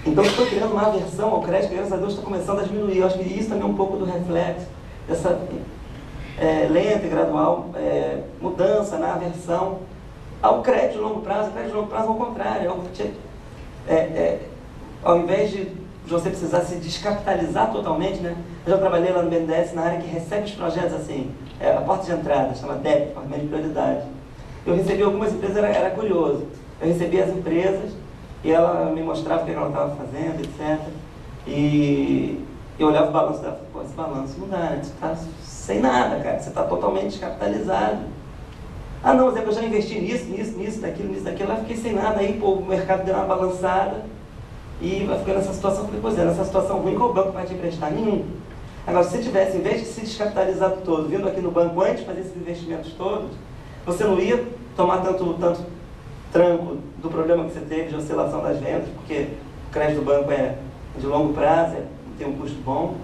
Então, estou criando uma aversão ao crédito, que, graças a Deus, está começando a diminuir. Eu acho que isso também é um pouco do reflexo dessa lenta e gradual mudança na aversão ao crédito de longo prazo. O crédito de longo prazo, ao contrário, ao invés de você precisar se descapitalizar totalmente, né? Eu já trabalhei lá no BNDES na área que recebe os projetos assim, a porta de entrada, chama DEP, Departamento de Prioridade. Eu recebi algumas empresas, era curioso. Eu recebi as empresas e ela me mostrava o que ela estava fazendo, etc. E eu olhava o balanço dela e falei, pô, esse balanço não dá, né? Você está sem nada, cara, você está totalmente descapitalizado. Ah, não, mas é que eu já investi nisso, daquilo, eu fiquei sem nada, aí pô, o mercado deu uma balançada e vai ficando nessa situação. Eu falei, pois é, nessa situação ruim, qual banco vai te emprestar? Nenhum. Agora, se você tivesse, em vez de se descapitalizar todo, vindo aqui no banco antes de fazer esses investimentos todos, você não ia tomar tanto tranco do problema que você teve de oscilação das vendas, porque o crédito do banco é de longo prazo, tem um custo bom,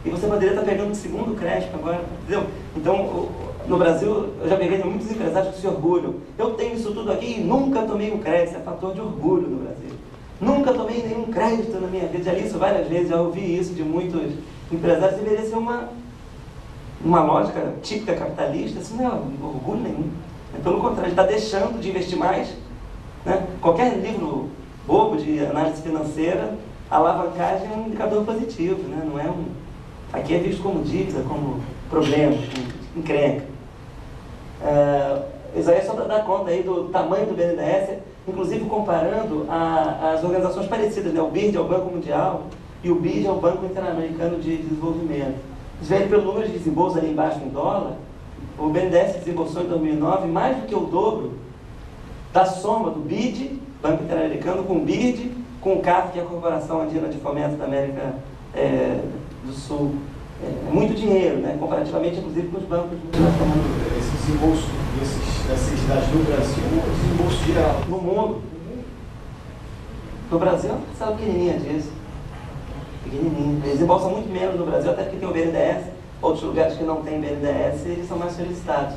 e você poderia estar pegando o segundo crédito agora, entendeu? Então, no Brasil, eu já peguei muitos empresários que se orgulham. Eu tenho isso tudo aqui e nunca tomei um crédito. Isso é fator de orgulho no Brasil. Nunca tomei nenhum crédito na minha vida. Já li isso várias vezes, já ouvi isso de muitos empresários. Deveria ser uma lógica típica capitalista. Isso não é orgulho nenhum. Pelo contrário, ele está deixando de investir mais, né? Qualquer livro bobo de análise financeira, a alavancagem é um indicador positivo, né? Não é aqui é visto como dívida, como problema, como encrenca. Isso aí é só para dar conta aí do tamanho do BNDES, inclusive comparando as organizações parecidas, né? O BID é o Banco Mundial e o BID é o Banco Interamericano de Desenvolvimento. Vocês verem pelo número de desembolso ali embaixo em dólar, o BNDES desembolsou em 2009 mais do que o dobro da soma do BID, Banco Interamericano, com o BID, com o CAF, que é a Corporação Andina de Fomento da América do Sul. É muito dinheiro, né? Comparativamente, inclusive, com os bancos. Esse desembolso dessas entidades no Brasil ou desembolso geral? No mundo. No Brasil, é uma parcela pequenininha disso. Pequenininha. Eles desembolsam muito menos no Brasil, até porque tem o BNDES. Outros lugares que não tem BNDES, eles são mais solicitados.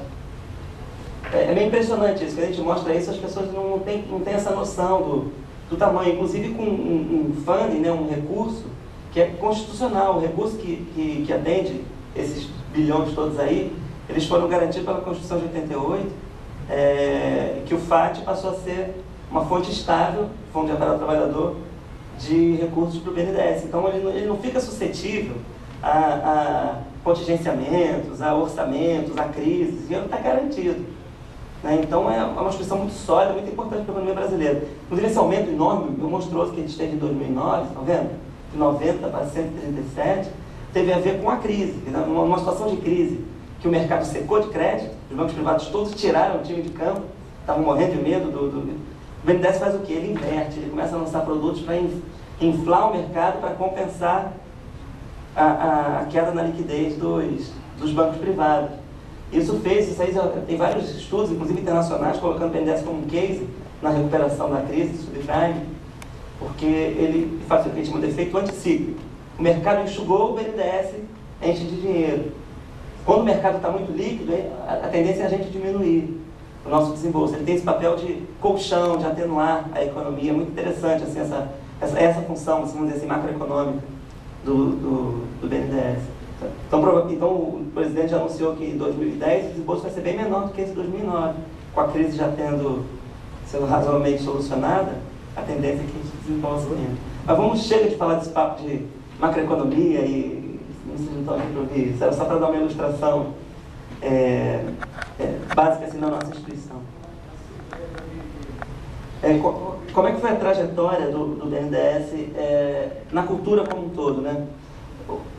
É meio impressionante isso. Quando a gente mostra isso, as pessoas não têm essa noção do tamanho. Inclusive com um funding, né? Um recurso que é constitucional, o recurso que atende esses bilhões todos aí, eles foram garantidos pela Constituição de 88, que o FAT passou a ser uma fonte estável, Fundo de Amparo ao Trabalhador, de recursos para o BNDES. Então ele não fica suscetível a contingenciamentos, a orçamentos, a crises, o dinheiro está garantido. Né? Então é uma instituição muito sólida, muito importante para a economia brasileira. Inclusive esse aumento enorme, monstruoso que a gente teve em 2009, estão vendo? De 90 para 137, teve a ver com a crise, uma situação de crise, que o mercado secou de crédito, os bancos privados todos tiraram o time de campo, estavam morrendo de medo O BNDES faz o quê? Ele inverte, ele começa a lançar produtos para inflar o mercado, para compensar a queda na liquidez dos bancos privados. Isso aí tem vários estudos, inclusive internacionais, colocando o BNDES como um case na recuperação da crise do subprime, porque ele faz o que a gente chama de efeito anticíclico. O mercado enxugou, o BNDES enche de dinheiro. Quando o mercado está muito líquido, a tendência é a gente diminuir o nosso desembolso. Ele tem esse papel de colchão, de atenuar a economia. É muito interessante assim, essa função, vamos dizer assim, macroeconômica do BNDES. Então o presidente já anunciou que em 2010 o desembolso vai ser bem menor do que esse de 2009. Com a crise já sendo razoavelmente solucionada, a tendência é que a gente desembolse menos. Mas chega de falar desse papo de macroeconomia e não se não estão aqui para ouvir isso. Só para dar uma ilustração básica assim, da nossa instituição. Como é que foi a trajetória do BNDES na cultura como um todo, né?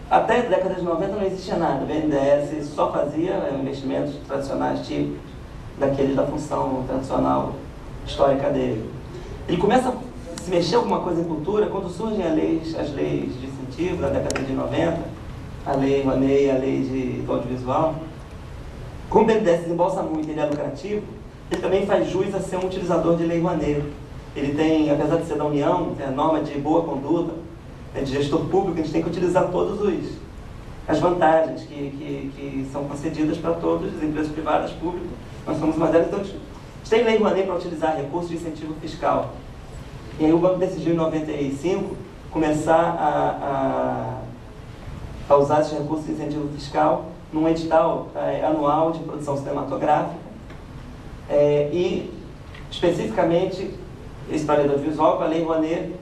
Até a década de 90 não existia nada. O BNDES só fazia investimentos tradicionais, típicos, daqueles da função tradicional histórica dele. Ele começa a se mexer alguma coisa em cultura quando surgem as leis de incentivo da década de 90, a lei Rouanet e a lei do audiovisual. Como o BNDES desembolsa muito e ele é lucrativo, ele também faz jus a ser um utilizador de lei Rouanet. Ele tem, apesar de ser da União, tem a norma de boa conduta, de gestor público, a gente tem que utilizar todas as vantagens que são concedidas para todas as empresas privadas, públicas. Nós somos uma delas, então a gente tem lei Rouanet para utilizar recursos de incentivo fiscal. E aí o banco decidiu, em 95, começar a usar esses recursos de incentivo fiscal num edital anual de produção cinematográfica. E, especificamente, esse para o audiovisual, com a Lei Rouanet,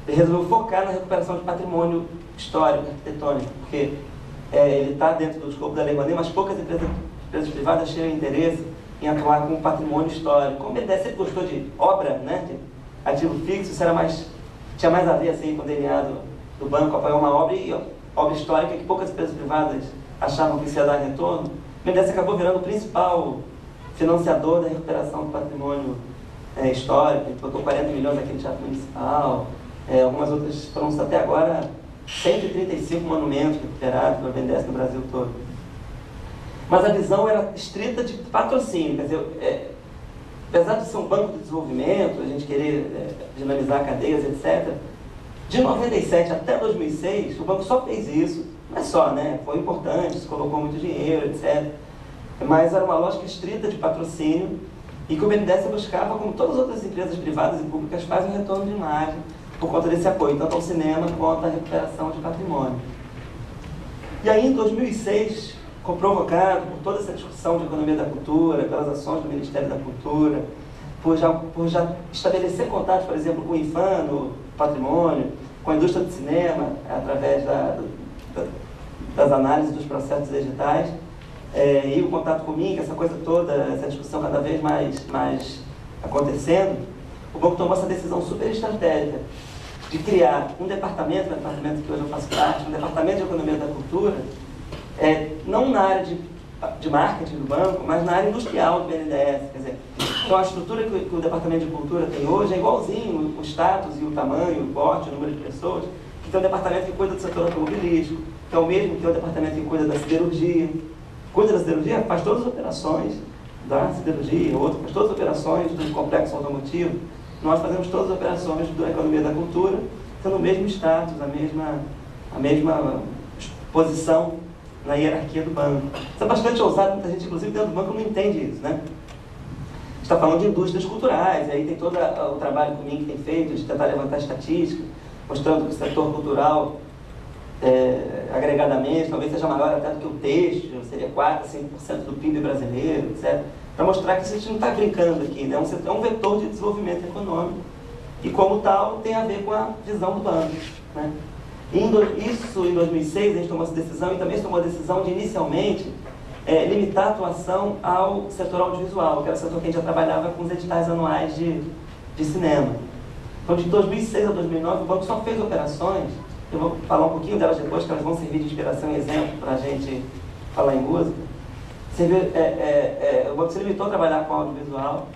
resolveu focar na recuperação de patrimônio histórico, arquitetônico, porque ele está dentro do escopo da Lei Rouanet, mas poucas empresas privadas tinham interesse em atuar com patrimônio histórico. Como ele sempre gostou de obra, né, de ativo fixo, isso tinha mais a ver assim, com o DNA do banco, apoiar uma obra, obra histórica que poucas empresas privadas achavam que isso ia dar retorno. O BNDES acabou virando o principal financiador da recuperação do patrimônio histórico. Ele botou 40 milhões naquele teatro municipal, algumas outras, foram até agora 135 monumentos recuperados pelo BNDES no Brasil todo. Mas a visão era estrita de patrocínio, quer dizer, apesar de ser um banco de desenvolvimento, a gente querer dinamizar cadeias, etc., de 97 até 2006, o banco só fez isso, não é só, né? Foi importante, se colocou muito dinheiro, etc. Mas era uma lógica estrita de patrocínio e que o BNDES buscava, como todas as outras empresas privadas e públicas fazem, um retorno de imagem por conta desse apoio, tanto ao cinema quanto à recuperação de patrimônio. E aí, em 2006, provocado por toda essa discussão de economia da cultura, pelas ações do Ministério da Cultura, por já estabelecer contatos, por exemplo, com o IFAM, no patrimônio, com a indústria do cinema, através das análises dos processos digitais, e o contato comigo, essa coisa toda, essa discussão cada vez mais acontecendo, o banco tomou essa decisão super estratégica de criar um departamento que hoje eu faço parte, um departamento de economia da cultura, não na área de marketing do banco, mas na área industrial do BNDES. Quer dizer, então a estrutura que o Departamento de Cultura tem hoje é igualzinho o status e o tamanho, o porte, o número de pessoas, que tem um departamento que cuida do setor automobilístico, que é o mesmo que tem um departamento que cuida da siderurgia. Cuida da siderurgia, faz todas as operações da siderurgia, outro faz todas as operações do complexo automotivo. Nós fazemos todas as operações da economia da cultura, tendo o mesmo status, a mesma posição na hierarquia do banco. Isso é bastante ousado, muita gente, inclusive dentro do banco, não entende isso, né? Está falando de indústrias culturais, e aí tem todo o trabalho comigo que tem feito de tentar levantar estatística, mostrando que o setor cultural, agregadamente, talvez seja maior até do que o têxtil, seria 4% a 5% do PIB brasileiro, etc. Para mostrar que a gente não está brincando aqui, né? É um vetor de desenvolvimento econômico, e como tal tem a ver com a visão do banco, né? Isso em 2006 a gente tomou essa decisão, e também se tomou a decisão de inicialmente limitar a atuação ao setor audiovisual, que era o setor que a gente já trabalhava com os editais anuais de cinema. Então, de 2006 a 2009, o banco só fez operações, eu vou falar um pouquinho delas depois, que elas vão servir de inspiração e exemplo para a gente falar em música. O banco se limitou a trabalhar com audiovisual,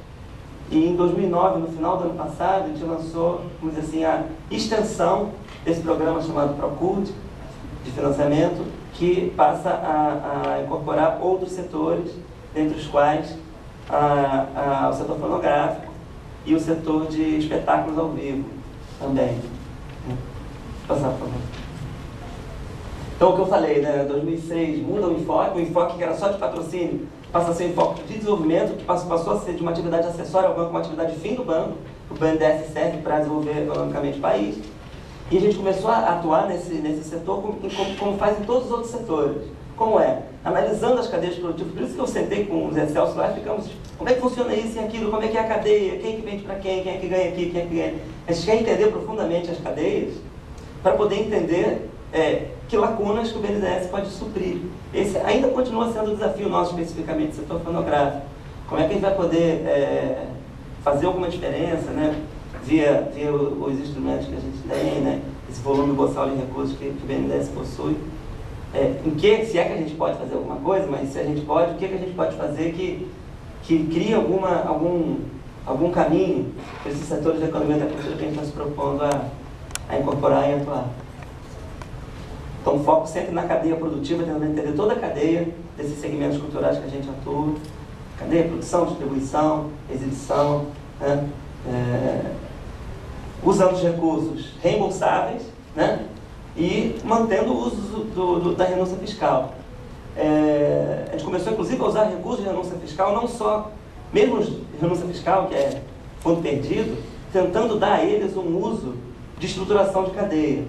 e em 2009, no final do ano passado, a gente lançou, vamos dizer assim, a extensão desse programa chamado Procult, de financiamento, que passa a incorporar outros setores, dentre os quais o setor fonográfico e o setor de espetáculos ao vivo também. Vou passar, por favor. Então, o que eu falei, né, 2006 muda o enfoque que era só de patrocínio passa a ser um enfoque de desenvolvimento, que passou a ser de uma atividade acessória ao banco, uma atividade fim do banco. O BNDES serve para desenvolver economicamente o país. E a gente começou a atuar nesse setor como faz em todos os outros setores. Como analisando as cadeias produtivas. Por isso que eu sentei com os Excelsior lá e ficamos, como é que funciona isso e aquilo, como é que é a cadeia, quem é que vende para quem é que ganha aqui, quem é que ganha. A gente quer entender profundamente as cadeias para poder entender que lacunas que o BNDES pode suprir. Esse ainda continua sendo o desafio nosso, especificamente do setor fonográfico. Como é que a gente vai poder fazer alguma diferença, né, via os instrumentos que a gente tem, né, esse volume boçal de recursos que o BNDES possui. Se é que a gente pode fazer alguma coisa, mas se a gente pode, o que a gente pode fazer que crie algum caminho para esses setores da economia da cultura que a gente está se propondo a incorporar e atuar. Então, foco sempre na cadeia produtiva, tentando entender toda a cadeia desses segmentos culturais que a gente atua. Cadeia, produção, distribuição, exibição, né? Usando os recursos reembolsáveis, né? E mantendo o uso da renúncia fiscal. A gente começou, inclusive, a usar recursos de renúncia fiscal, não só, mesmo renúncia fiscal, que é fundo perdido, tentando dar a eles um uso de estruturação de cadeia.